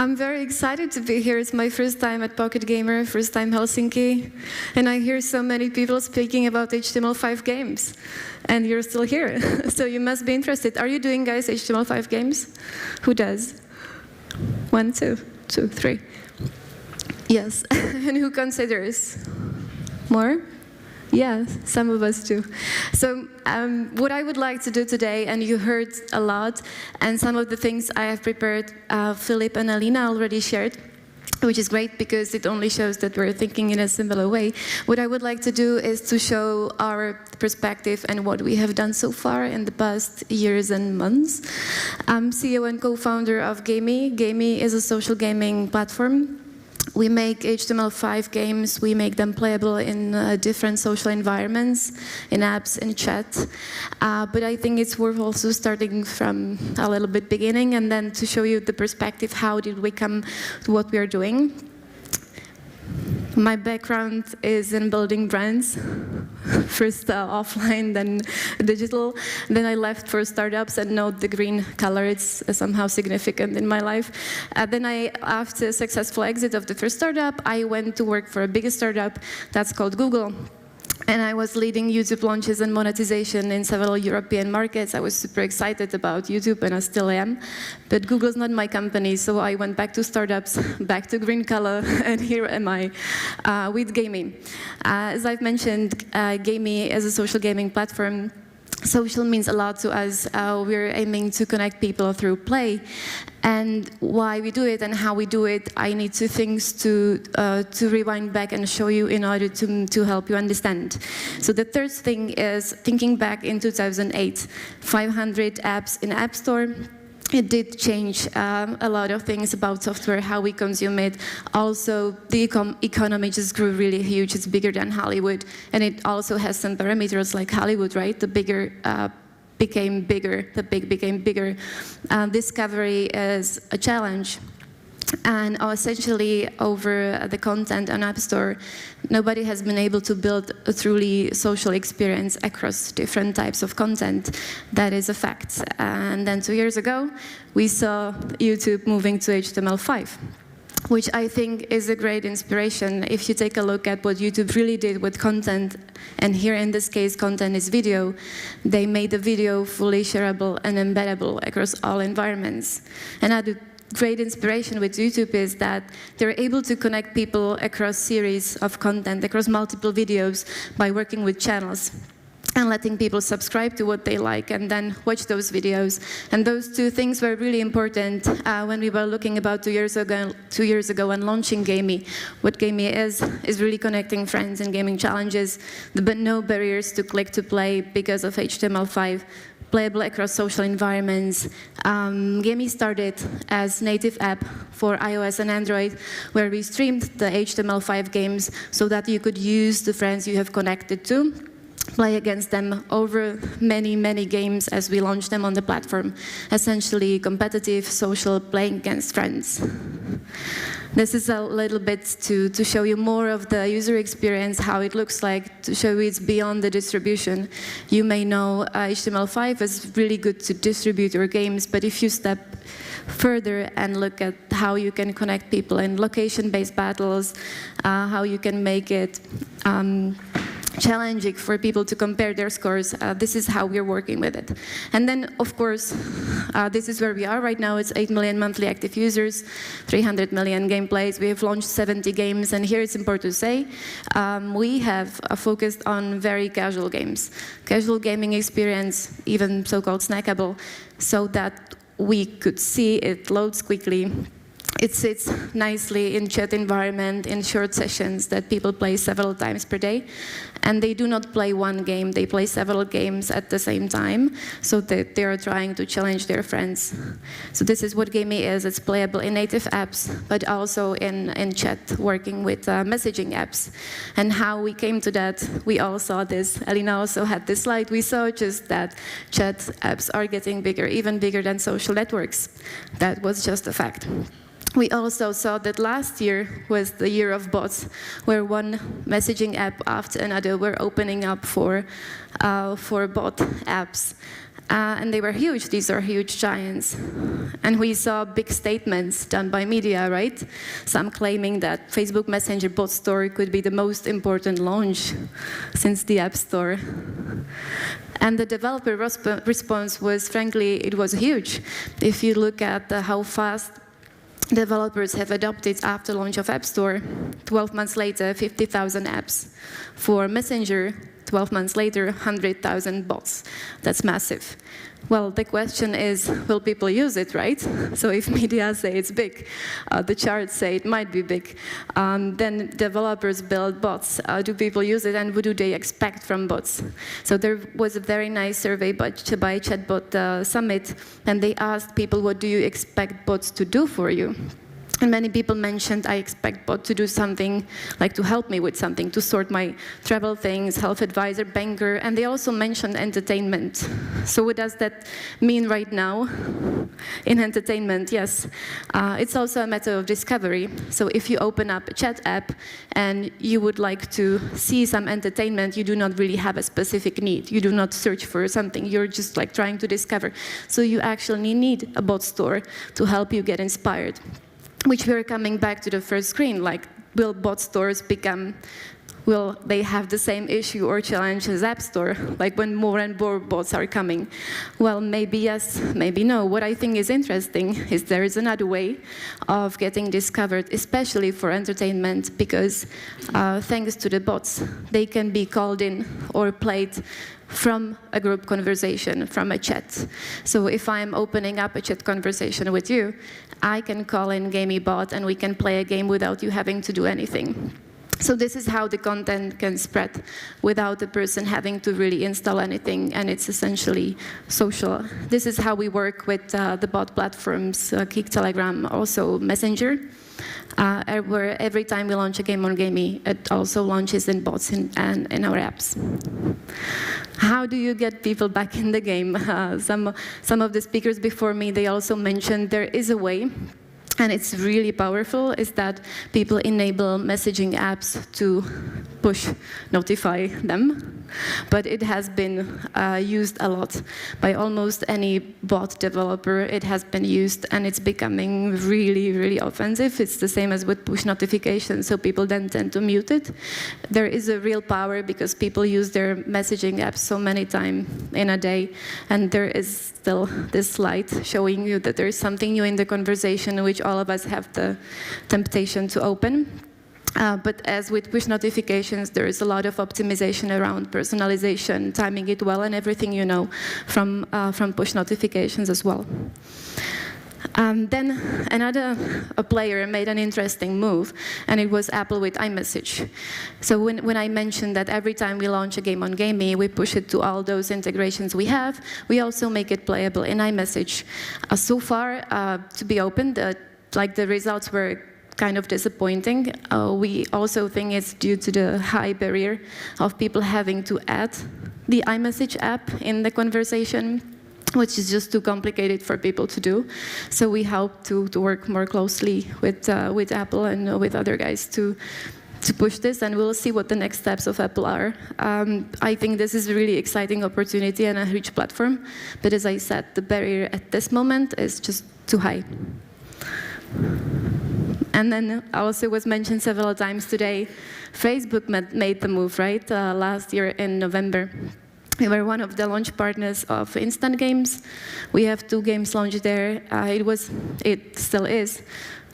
I'm very excited to be here. It's my first time at Pocket Gamer, first time Helsinki, and I hear so many people speaking about HTML5 games, and you're still here, so you must be interested. Are you doing, guys, HTML5 games? Who does? 1, 2, 2, 3. Yes, and who considers? More? Yeah, some of us do. So what I would like to do today, and you heard a lot, and some of the things I have prepared, Philip and Alina already shared, which is great because it only shows that we're thinking in a similar way. What I would like to do is to show our perspective and what we have done so far in the past years and months. I'm CEO and co-founder of Gamey. Gamey is a social gaming platform. We make HTML5 games, we make them playable in different social environments, in apps, in chat. But I think it's worth also starting from a little bit beginning and then to show you the perspective, how did we come to what we are doing. My background is in building brands, first offline, then digital. Then I left for startups, and note the green color, it's somehow significant in my life. Then after a successful exit of the first startup, I went to work for a bigger startup that's called Google. And I was leading YouTube launches and monetization in several European markets. I was super excited about YouTube, and I still am. But Google's not my company, so I went back to startups, back to green color, and here am I with Gamey. As I've mentioned, Gamey is a social gaming platform. Social means a lot to us. We're aiming to connect people through play. And why we do it and how we do it, I need two things to rewind back and show you in order to help you understand. So the third thing is thinking back in 2008, 500 apps in App Store. It did change a lot of things about software, how we consume it. Also, the economy just grew really huge. It's bigger than Hollywood. And it also has some parameters like Hollywood, right? The bigger became bigger, the big became bigger. Discovery is a challenge. And essentially, over the content on App Store, nobody has been able to build a truly social experience across different types of content. That is a fact. And then 2 years ago, we saw YouTube moving to HTML5, which I think is a great inspiration. If you take a look at what YouTube really did with content, and here in this case, content is video, they made the video fully shareable and embeddable across all environments. Another great inspiration with YouTube is that they're able to connect people across series of content, across multiple videos, by working with channels and letting people subscribe to what they like and then watch those videos. And those two things were really important when we were looking about 2 years ago and launching Gamey. What Gamey is really connecting friends and gaming challenges, but no barriers to click to play because of HTML5. Playable across social environments. Gamey started as native app for iOS and Android, where we streamed the HTML5 games so that you could use the friends you have connected to, play against them over many, many games as we launched them on the platform. Essentially competitive, social, playing against friends. This is a little bit to show you more of the user experience, how it looks like, to show you it's beyond the distribution. You may know HTML5 is really good to distribute your games, but if you step further and look at how you can connect people in location-based battles, how you can make it challenging for people to compare their scores. This is how we're working with it. And then, of course, this is where we are right now. It's 8 million monthly active users, 300 million gameplays. We have launched 70 games, and here it's important to say, we have focused on very casual games. Casual gaming experience, even so-called snackable, so that we could see it loads quickly. It sits nicely in chat environment, in short sessions that people play several times per day. And they do not play one game, they play several games at the same time, so that they are trying to challenge their friends. So this is what Gamey is. It's playable in native apps, but also in chat, working with messaging apps. And how we came to that, we all saw this. Alina also had this slide. We saw just that chat apps are getting bigger, even bigger than social networks. That was just a fact. We also saw that last year was the year of bots, where one messaging app after another were opening up for bot apps. And they were huge. These are huge giants. And we saw big statements done by media, right? Some claiming that Facebook Messenger bot store could be the most important launch since the App Store. And the developer response was, frankly, it was huge. If you look at how fast developers have adopted after launch of App Store, 12 months later, 50,000 apps. For Messenger, 12 months later, 100,000 bots. That's massive. Well, the question is, will people use it, right? So if media say it's big, the charts say it might be big, then developers build bots. Do people use it, and what do they expect from bots? So there was a very nice survey by Chatbot Summit, and they asked people, what do you expect bots to do for you? And many people mentioned, I expect bot to do something, like to help me with something, to sort my travel things, health advisor, banker, and they also mentioned entertainment. So what does that mean right now in entertainment? Yes, it's also a matter of discovery. So if you open up a chat app and you would like to see some entertainment, you do not really have a specific need. You do not search for something, you're just like trying to discover. So you actually need a bot store to help you get inspired. Which we're coming back to the first screen, like, will bot stores become, will they have the same issue or challenge as App Store, like when more and more bots are coming? Well, maybe yes, maybe no. What I think is interesting is there is another way of getting discovered, especially for entertainment, because thanks to the bots, they can be called in or played from a group conversation, from a chat. So if I'm opening up a chat conversation with you, I can call in GameyBot and we can play a game without you having to do anything. So this is how the content can spread without the person having to really install anything, and it's essentially social. This is how we work with the bot platforms, Kik, Telegram, also Messenger, where every time we launch a game on Gamey, it also launches in bots and in our apps. How do you get people back in the game? Some of the speakers before me, they also mentioned there is a way, and it's really powerful, is that people enable messaging apps to push notify them. But it has been used a lot by almost any bot developer. It has been used, and it's becoming really, really offensive. It's the same as with push notifications, so people then tend to mute it. There is a real power because people use their messaging apps so many times in a day, and there is still this slide showing you that there is something new in the conversation which all of us have the temptation to open. But as with push notifications, there is a lot of optimization around personalization, timing it well, and everything you know from push notifications as well. Then another player made an interesting move, and it was Apple with iMessage. So when I mentioned that every time we launch a game on Gamey, we push it to all those integrations we have, we also make it playable in iMessage. So far, to be open, the results were kind of disappointing. We also think it's due to the high barrier of people having to add the iMessage app in the conversation, which is just too complicated for people to do. So we hope to work more closely with Apple and with other guys to push this, and we'll see what the next steps of Apple are. I think this is a really exciting opportunity and a huge platform, but as I said, the barrier at this moment is just too high. And then also was mentioned several times today, Facebook made the move, right? Last year in November. We were one of the launch partners of Instant Games. We have 2 games launched there. It still is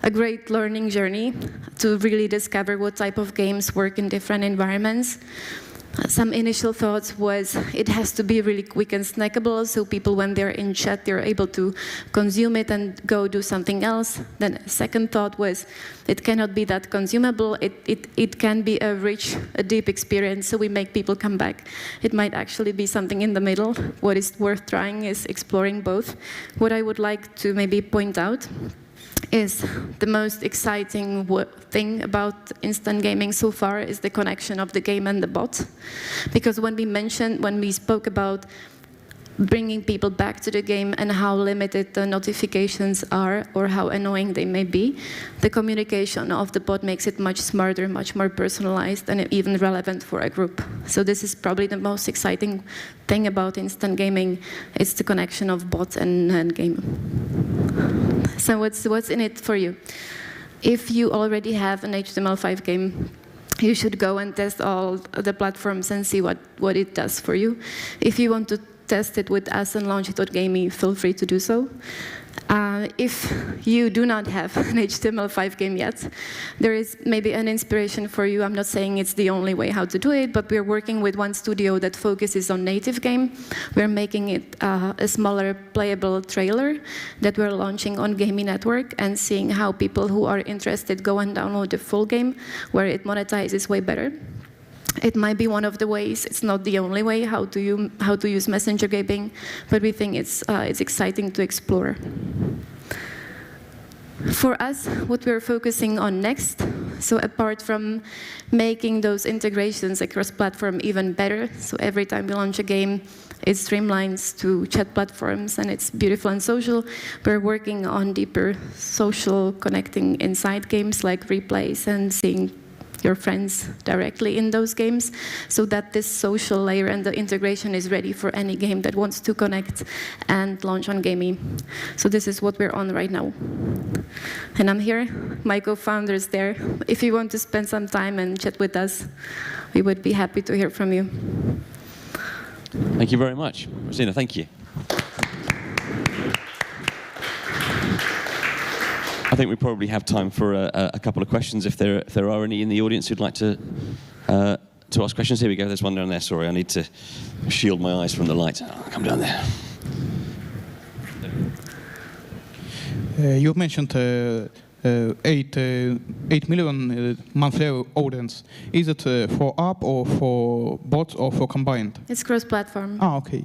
a great learning journey to really discover what type of games work in different environments. Some initial thoughts was it has to be really quick and snackable, so people, when they're in chat, they're able to consume it and go do something else. Then a second thought was it cannot be that consumable. It can be a rich, a deep experience, so we make people come back. It might actually be something in the middle. What is worth trying is exploring both. What I would like to maybe point out is the most exciting thing about instant gaming so far is the connection of the game and the bot. Because when we spoke about bringing people back to the game and how limited the notifications are or how annoying they may be, the communication of the bot makes it much smarter, much more personalized, and even relevant for a group. So this is probably the most exciting thing about instant gaming. It's the connection of bot and game. So what's in it for you? If you already have an HTML5 game, you should go and test all the platforms and see what it does for you. If you want to test it with us and launch.gamey, feel free to do so. If you do not have an HTML5 game yet, there is maybe an inspiration for you. I'm not saying it's the only way how to do it, but we're working with one studio that focuses on native game. We're making it a smaller playable trailer that we're launching on Gamey Network and seeing how people who are interested go and download the full game, where it monetizes way better. It might be one of the ways. It's not the only way how to use messenger gaming, but we think it's exciting to explore. For us, what we're focusing on next, so apart from making those integrations across platform even better, so every time we launch a game, it streamlines to chat platforms and it's beautiful and social, we're working on deeper social connecting inside games like replays and seeing your friends directly in those games, so that this social layer and the integration is ready for any game that wants to connect and launch on Gamey. So this is what we're on right now. And I'm here, my co-founder's there. If you want to spend some time and chat with us, we would be happy to hear from you. Thank you very much. Rosina, thank you. I think we probably have time for a couple of questions if there are any in the audience who'd like to ask questions. Here we go. There's one down there. Sorry, I need to shield my eyes from the light. I'll come down there. You mentioned 8 million monthly audience. Is it for app or for bots or for combined? It's cross-platform. Ah, okay.